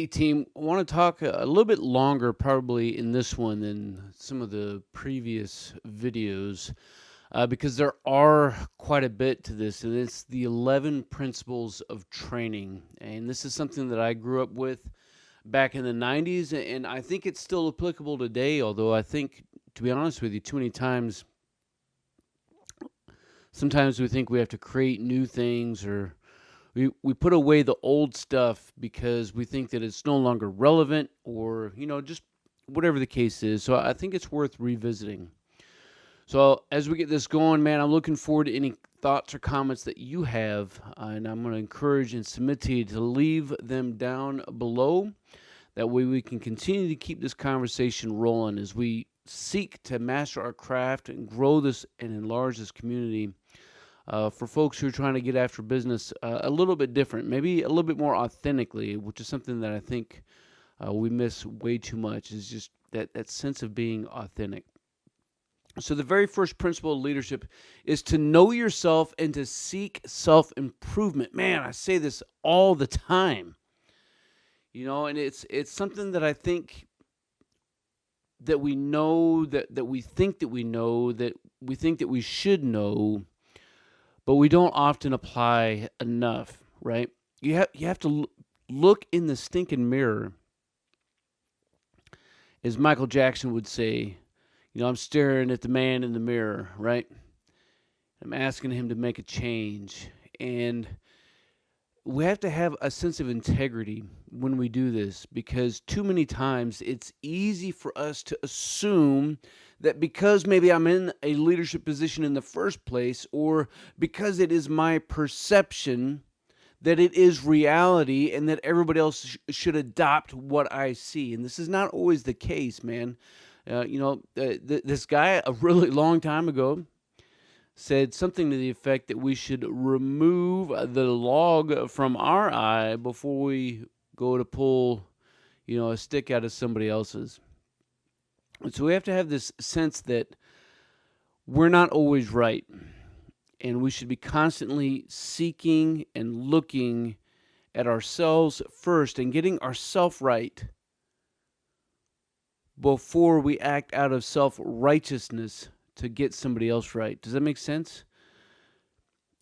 Hey team, I want to talk a little bit longer probably in this one than some of the previous videos because there are quite a bit to this, and it's the 11 principles of training. And this is something that I grew up with back in the 90s, and I think it's still applicable today, although I think, to be honest with you, too many times, sometimes we think we have to create new things or we put away the old stuff because we think that it's no longer relevant or just whatever the case is. So I think it's worth revisiting. So as we get this going, man, I'm looking forward to any thoughts or comments that you have, and I'm going to encourage and submit to you to leave them down below. That way we can continue to keep this conversation rolling as we seek to master our craft and grow this and enlarge this community for folks who are trying to get after business a little bit different, maybe a little bit more authentically, which is something that I think we miss way too much, is just that sense of being authentic. So the very first principle of leadership is to know yourself and to seek self-improvement. Man, I say this all the time, and it's something that I think that we know, that we think that we know, that we think that we should know, but we don't often apply enough, right? You have to look in the stinking mirror, as Michael Jackson would say. I'm staring at the man in the mirror, right? I'm asking him to make a change, and we have to have a sense of integrity when we do this, because too many times it's easy for us to assume that because maybe I'm in a leadership position in the first place, or because it is my perception, that it is reality and that everybody else should adopt what I see. And this is not always the case, man. This guy a really long time ago said something to the effect that we should remove the log from our eye before we go to pull, a stick out of somebody else's. And so we have to have this sense that we're not always right, and we should be constantly seeking and looking at ourselves first and getting ourselves right before we act out of self-righteousness to get somebody else right. Does that make sense?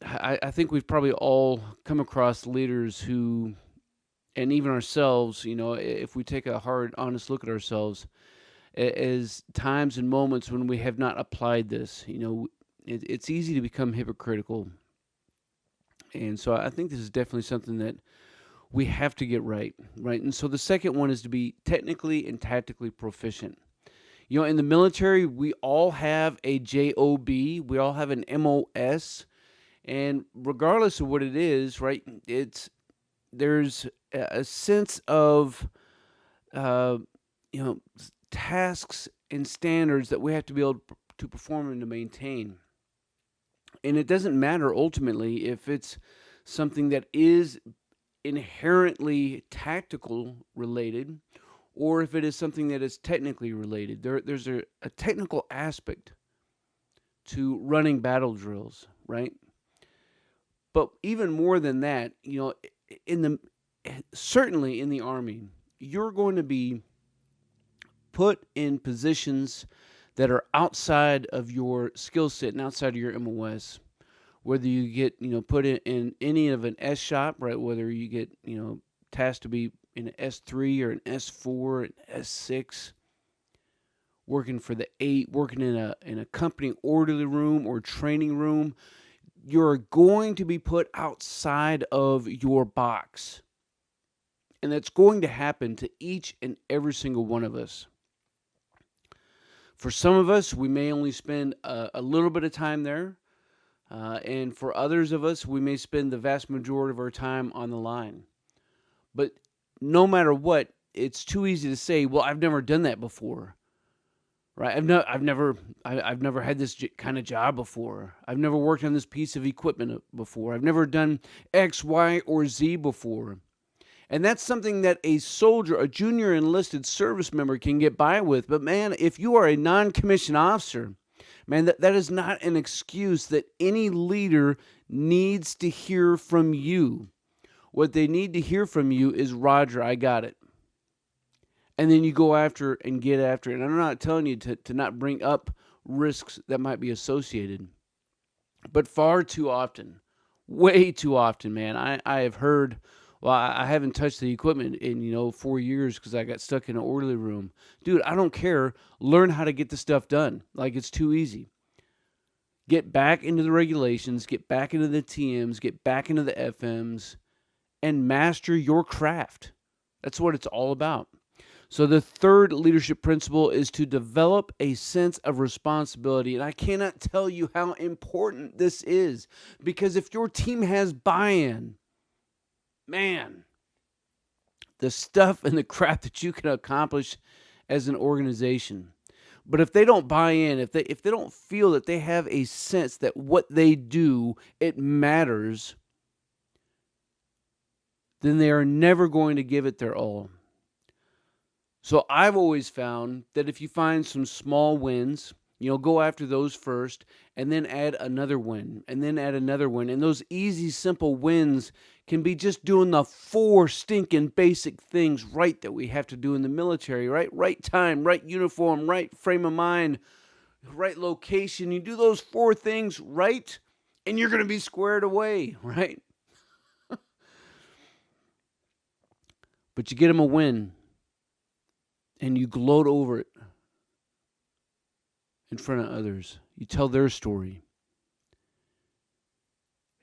I think we've probably all come across leaders who, and even ourselves, if we take a hard, honest look at ourselves, as times and moments when we have not applied this. It's easy to become hypocritical. And so I think this is definitely something that we have to get right? And so the second one is to be technically and tactically proficient. In the military, we all have a JOB, we all have an MOS, and regardless of what it is, right, there's a sense of, tasks and standards that we have to be able to perform and to maintain. And it doesn't matter ultimately if it's something that is inherently tactical related, or if it is something that is technically related. There's a technical aspect to running battle drills, right? But even more than that, certainly in the Army, you're going to be put in positions that are outside of your skill set and outside of your MOS. Whether you get, put in any of an S shop, right? Whether you get, tasked to be in an S3 or an S4, an S6, working for the 8, working in a company orderly room or training room, you're going to be put outside of your box. And that's going to happen to each and every single one of us. For some of us, we may only spend a little bit of time there. And for others of us, we may spend the vast majority of our time on the line. But no matter what, it's too easy to say, well, I've never done that before. Right? I've never had this kind of job before. I've never worked on this piece of equipment before. I've never done X, Y, or Z before. And that's something that a soldier, a junior enlisted service member can get by with. But man, if you are a non-commissioned officer, man, that is not an excuse that any leader needs to hear from you. What they need to hear from you is, Roger, I got it. and then you go after and get after it. And I'm not telling you to not bring up risks that might be associated, but far too often, way too often, man, I have heard, well, I haven't touched the equipment in, 4 years because I got stuck in an orderly room. Dude, I don't care. Learn how to get the stuff done. Like, it's too easy. Get back into the regulations, get back into the TMs, get back into the FMs, and master your craft. That's what it's all about. So the third leadership principle is to develop a sense of responsibility. And I cannot tell you how important this is, because if your team has buy-in, man, the stuff and the crap that you can accomplish as an organization. But if they don't buy in, if they don't feel that they have a sense that what they do, it matters, then they are never going to give it their all. So I've always found that if you find some small wins, go after those first, and then add another win, and then add another win. And those easy, simple wins can be just doing the 4 stinking basic things right that we have to do in the military, right? Right time, right uniform, right frame of mind, right location. You do those 4 things right, and you're going to be squared away, right? But you get them a win, and you gloat over it in front of others. You tell their story.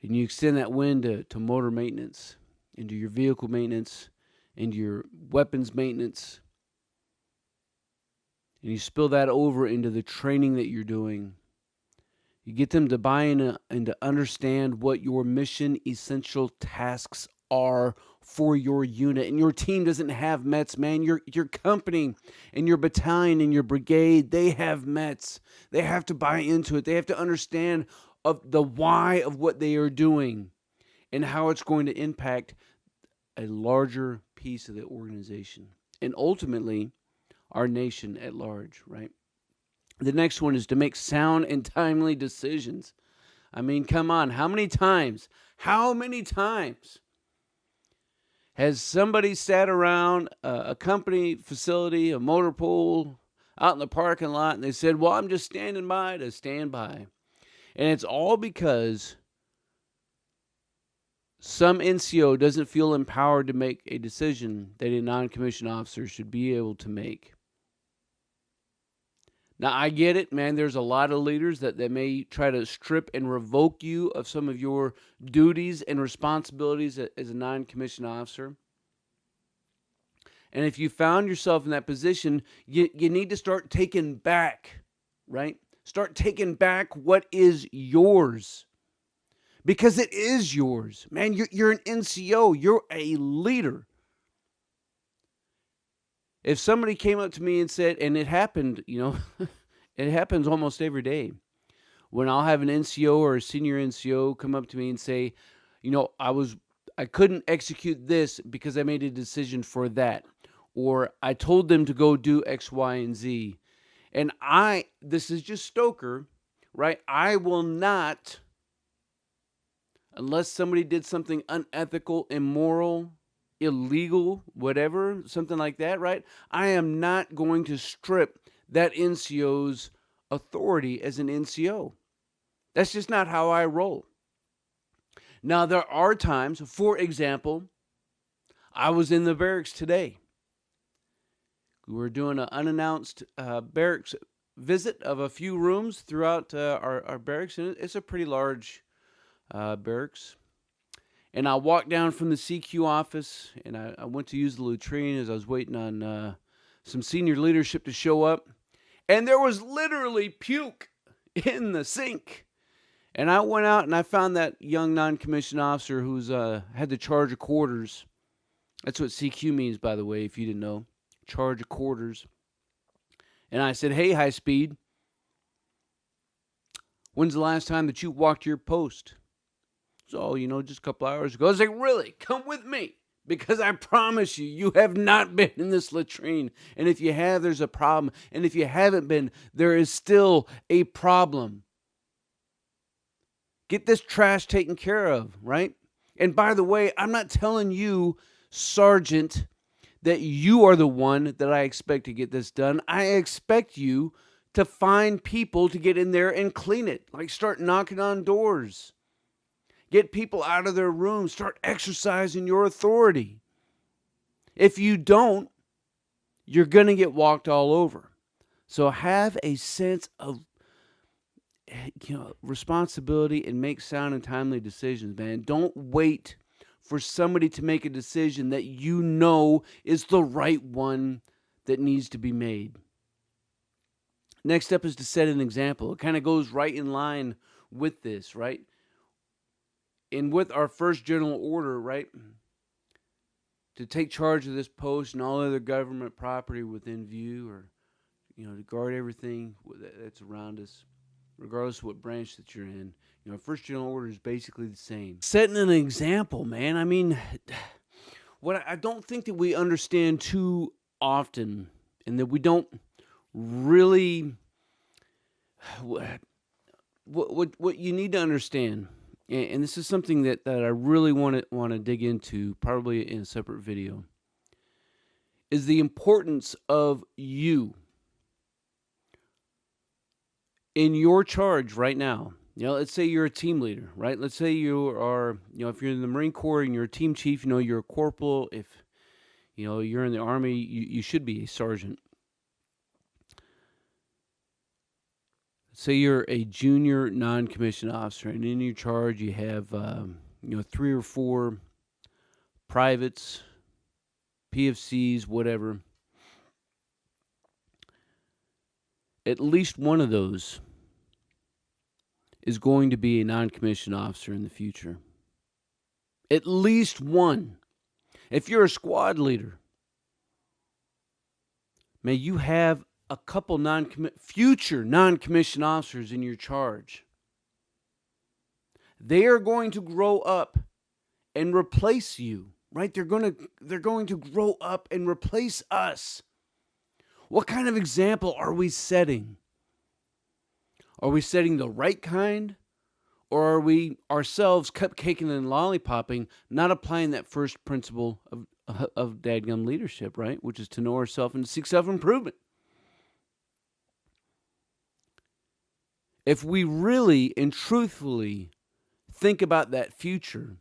And you extend that win to motor maintenance, into your vehicle maintenance, into your weapons maintenance. And you spill that over into the training that you're doing. You get them to buy in and to understand what your mission essential tasks are for your unit. And your team doesn't have METs, man. Your company and your battalion and your brigade, they have METs. They have to buy into it. They have to understand of the why of what they are doing and how it's going to impact a larger piece of the organization and ultimately our nation at large, right? The next one is to make sound and timely decisions. I mean, come on. How many times has somebody sat around a company facility, a motor pool, out in the parking lot, and they said, well, I'm just standing by to stand by. And it's all because some NCO doesn't feel empowered to make a decision that a non-commissioned officer should be able to make. Now, I get it, man. There's a lot of leaders that may try to strip and revoke you of some of your duties and responsibilities as a non-commissioned officer. And if you found yourself in that position, you need to start taking back, right? Start taking back what is yours. Because it is yours. Man, you're an NCO. You're a leader. If somebody came up to me and said, and it happened, it happens almost every day, when I'll have an NCO or a senior NCO come up to me and say, I couldn't execute this because I made a decision for that. Or I told them to go do X, Y, and Z. And this is just Stoker, right? I will not, unless somebody did something unethical, immoral, illegal, whatever, something like that, right? I am not going to strip that NCO's authority as an NCO. That's just not how I roll. Now, there are times, for example, I was in the barracks today. We were doing an unannounced barracks visit of a few rooms throughout our barracks, and it's a pretty large barracks. And I walked down from the CQ office, and I went to use the latrine as I was waiting on some senior leadership to show up. And there was literally puke in the sink. And I went out and I found that young non-commissioned officer who's had the charge of quarters. That's what CQ means, by the way, if you didn't know. Charge of quarters. And I said, hey, high speed, when's the last time that you walked your post? So, just a couple hours ago. I was like, really? Come with me. Because I promise you, you have not been in this latrine. And if you have, there's a problem. And if you haven't been, there is still a problem. Get this trash taken care of, right? And by the way, I'm not telling you, Sergeant, that you are the one that I expect to get this done. I expect you to find people to get in there and clean it. Like, start knocking on doors. Get people out of their rooms. Start exercising your authority. If you don't, you're going to get walked all over. So have a sense of responsibility and make sound and timely decisions, man. Don't wait for somebody to make a decision that you know is the right one that needs to be made. Next up is to set an example. It kind of goes right in line with this, right? And with our first general order, right, to take charge of this post and all other government property within view, or to guard everything that's around us, regardless of what branch that you're in. First general order is basically the same. Setting an example, man. I mean, what I don't think that we understand too often, and that we don't really, what you need to understand, and this is something that I really want to dig into, probably in a separate video, is the importance of you in your charge right now. Let's say you're a team leader, right? Let's say you are, if you're in the Marine Corps and you're a team chief, you're a corporal. If, you're in the Army, you should be a sergeant. Say you're a junior non-commissioned officer, and in your charge you have, 3 or 4 privates, PFCs, whatever. At least one of those is going to be a non-commissioned officer in the future. At least one. If you're a squad leader, may you have a couple future non-commissioned officers in your charge. They are going to grow up and replace you, right? They're going to grow up and replace us. What kind of example are we setting? Are we setting the right kind? Or are we ourselves cupcaking and lollipopping, not applying that first principle of dadgum leadership, right? Which is to know ourselves and to seek self-improvement. If we really and truthfully think about that future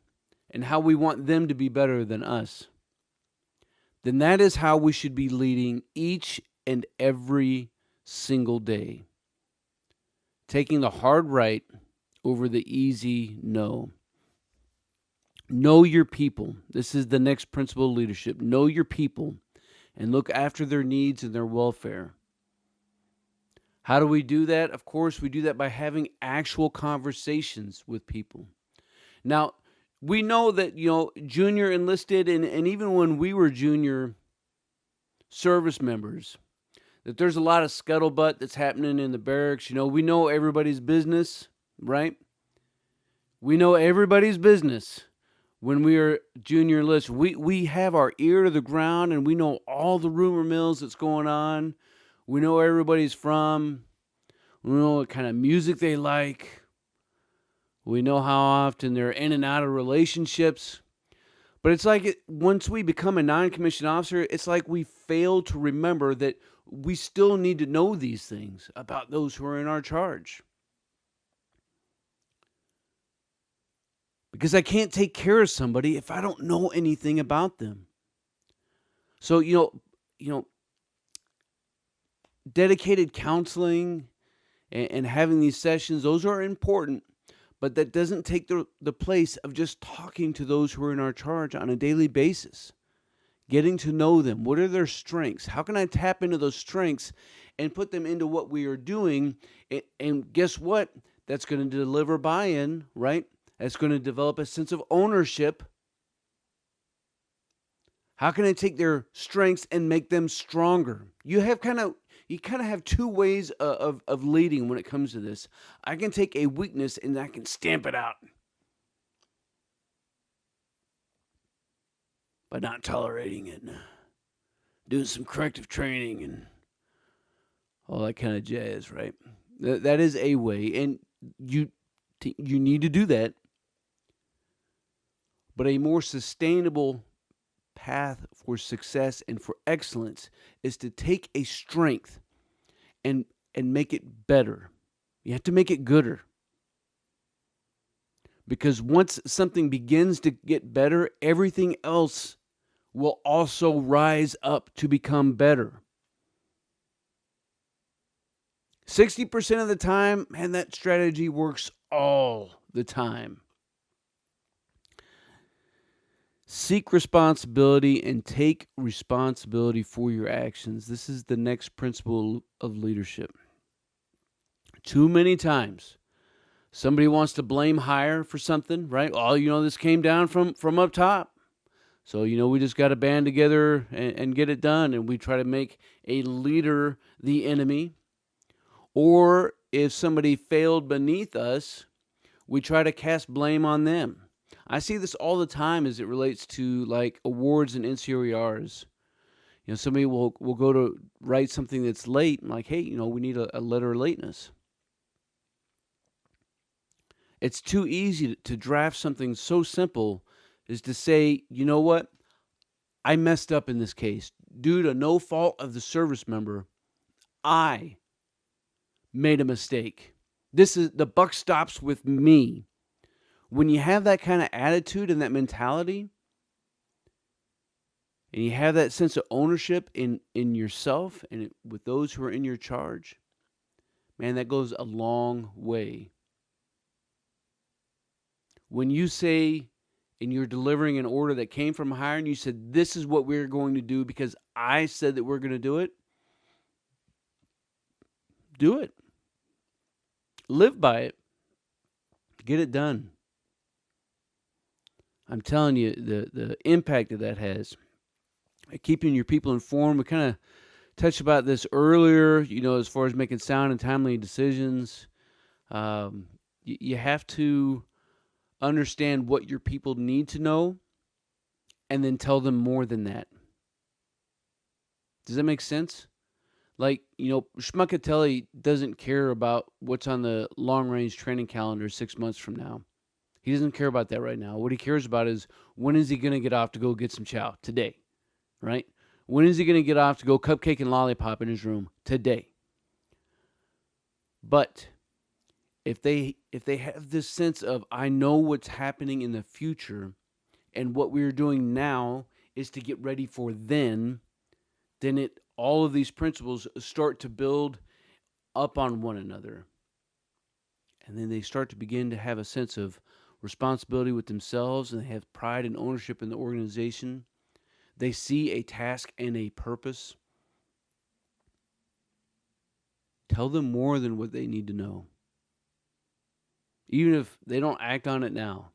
and how we want them to be better than us, then that is how we should be leading each and every single day. Taking the hard right over the easy no. Know your people. This is the next principle of leadership. Know your people and look after their needs and their welfare. How do we do that? Of course, we do that by having actual conversations with people. Now, we know that, junior enlisted and even when we were junior service members, that there's a lot of scuttlebutt that's happening in the barracks. We know everybody's business, right? We know everybody's business when we are junior enlisted. We have our ear to the ground and we know all the rumor mills that's going on. We know where everybody's from. We know what kind of music they like. We know how often they're in and out of relationships. But it's like once we become a non-commissioned officer, it's like we fail to remember that we still need to know these things about those who are in our charge. Because I can't take care of somebody if I don't know anything about them. So, dedicated counseling and having these sessions, those are important, but that doesn't take the place of just talking to those who are in our charge on a daily basis. Getting to know them. What are their strengths? How can I tap into those strengths and put them into what we are doing? And guess what? That's going to deliver buy-in, right? That's going to develop a sense of ownership. How can I take their strengths and make them stronger? You kind of have two ways of leading when it comes to this. I can take a weakness and I can stamp it out by not tolerating it, doing some corrective training and all that kind of jazz, right? That is a way, and you need to do that. But a more sustainable path for success and for excellence is to take a strength and make it better. You have to make it gooder. Because once something begins to get better, everything else will also rise up to become better. 60% of the time, man, that strategy works all the time. Seek responsibility and take responsibility for your actions. This is the next principle of leadership. Too many times, somebody wants to blame higher for something, right? Oh, this came down from up top. So, we just got to band together and get it done. And we try to make a leader the enemy. Or if somebody failed beneath us, we try to cast blame on them. I see this all the time as it relates to like awards and NCOERs. Somebody will go to write something that's late and like, hey, we need a letter of lateness. It's too easy to draft something so simple as to say, you know what? I messed up in this case. Due to no fault of the service member, I made a mistake. The buck stops with me. When you have that kind of attitude and that mentality, and you have that sense of ownership in yourself and with those who are in your charge, man, that goes a long way. When you say, and you're delivering an order that came from higher, and you said, this is what we're going to do because I said that we're going to do it, do it. Live by it. Get it done. I'm telling you, the impact that has. Keeping your people informed. We kind of touched about this earlier, as far as making sound and timely decisions. You have to understand what your people need to know and then tell them more than that. Does that make sense? Like, Schmuckatelli doesn't care about what's on the long-range training calendar 6 months from now. He doesn't care about that right now. What he cares about is when is he going to get off to go get some chow? Today, right? When is he going to get off to go cupcake and lollipop in his room? Today. But if they have this sense of, I know what's happening in the future and what we're doing now is to get ready for then all of these principles start to build up on one another. And then they start to begin to have a sense of responsibility with themselves, and they have pride and ownership in the organization. They see a task and a purpose. Tell them more than what they need to know. Even if they don't act on it now,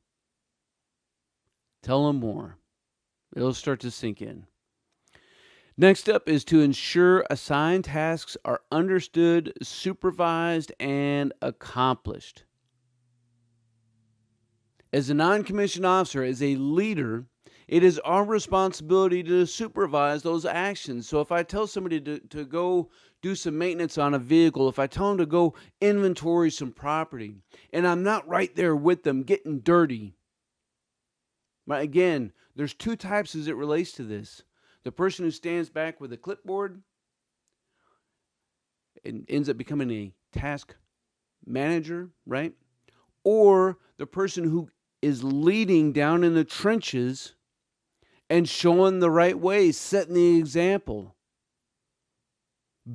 tell them more. It'll start to sink in. Next up is to ensure assigned tasks are understood, supervised, and accomplished. As a non-commissioned officer, as a leader, it is our responsibility to supervise those actions. So if I tell somebody to go do some maintenance on a vehicle, if I tell them to go inventory some property, and I'm not right there with them getting dirty, right? Again, there's two types as it relates to this. The person who stands back with a clipboard and ends up becoming a task manager, right? Or the person who is leading down in the trenches and showing the right way, setting the example,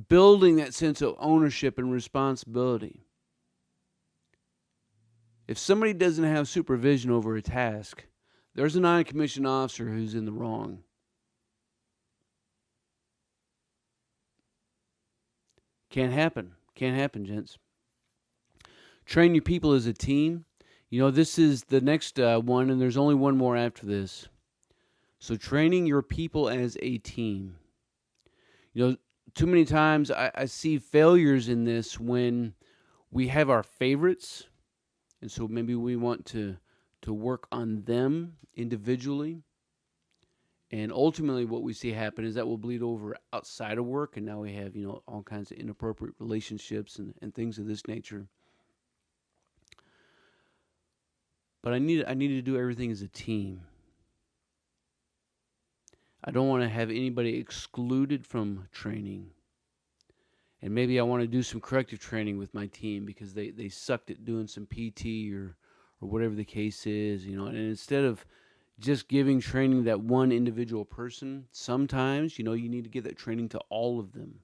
building that sense of ownership and responsibility. If somebody doesn't have supervision over a task, there's a non-commissioned officer who's in the wrong. Can't happen, gents. Train your people as a team. This is the next one, and there's only one more after this. So training your people as a team. Too many times I see failures in this when we have our favorites, and so maybe we want to work on them individually. And ultimately what we see happen is that will bleed over outside of work, and now we have, all kinds of inappropriate relationships and things of this nature. But I need to do everything as a team. I don't want to have anybody excluded from training. And maybe I want to do some corrective training with my team because they sucked at doing some PT or whatever the case is, And instead of just giving training that one individual person, sometimes, you need to give that training to all of them.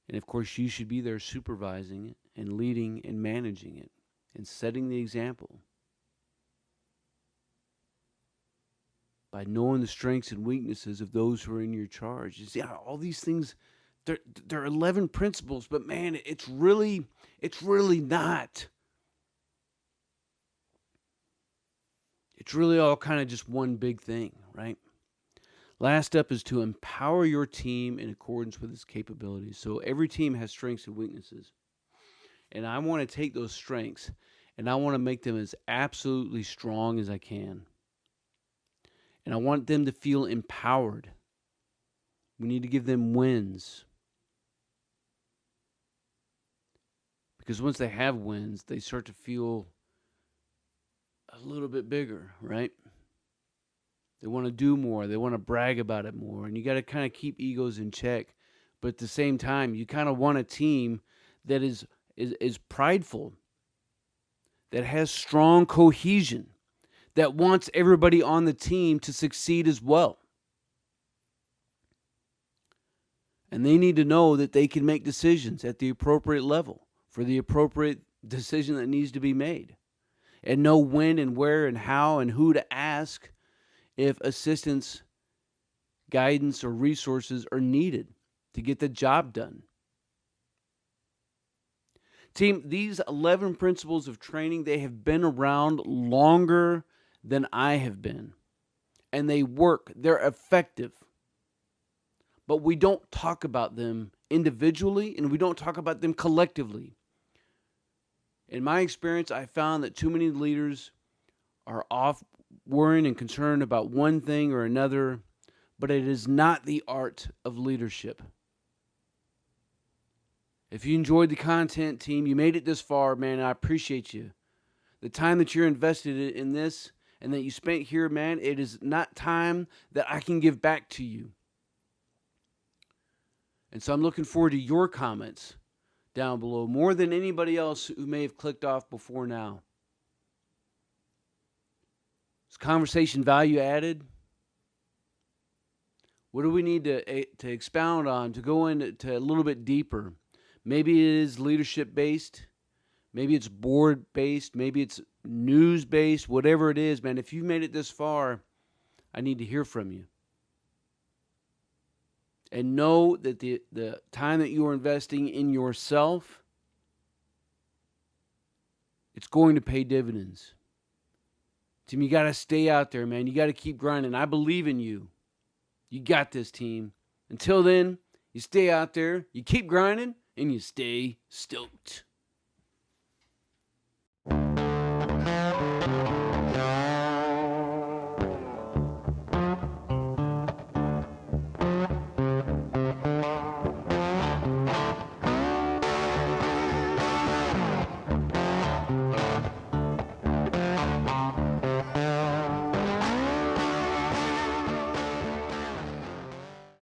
And of course, you should be there supervising it and leading and managing it and setting the example by knowing the strengths and weaknesses of those who are in your charge. You see, all these things, they're 11 principles, but man, it's really not. It's really all kind of just one big thing, right? Last up is to empower your team in accordance with its capabilities. So every team has strengths and weaknesses. And I want to take those strengths and I want to make them as absolutely strong as I can. And I want them to feel empowered. We need to give them wins. Because once they have wins, they start to feel a little bit bigger, right? They want to do more. They want to brag about it more. And you got to kind of keep egos in check. But at the same time, you kind of want a team that is prideful, that has strong cohesion, that wants everybody on the team to succeed as well. And they need to know that they can make decisions at the appropriate level for the appropriate decision that needs to be made. And know when and where and how and who to ask if assistance, guidance, or resources are needed to get the job done. Team, these 11 principles of training, they have been around longer than I have been. And they work. They're effective. But we don't talk about them individually and we don't talk about them collectively. In my experience, I found that too many leaders are off worrying and concerned about one thing or another, but it is not the art of leadership. If you enjoyed the content, team, you made it this far, man, I appreciate you. The time that you're invested in this and that you spent here, man, it is not time that I can give back to you. And so I'm looking forward to your comments down below, more than anybody else who may have clicked off before now. Is conversation value added? What do we need to expound on, to go into a little bit deeper? Maybe it is leadership-based. Maybe it's board-based. Maybe it's news-based. Whatever it is, man, if you've made it this far, I need to hear from you. And know that the time that you are investing in yourself, it's going to pay dividends. Team, you got to stay out there, man. You got to keep grinding. I believe in you. You got this, team. Until then, you stay out there, you keep grinding, and you stay stoked.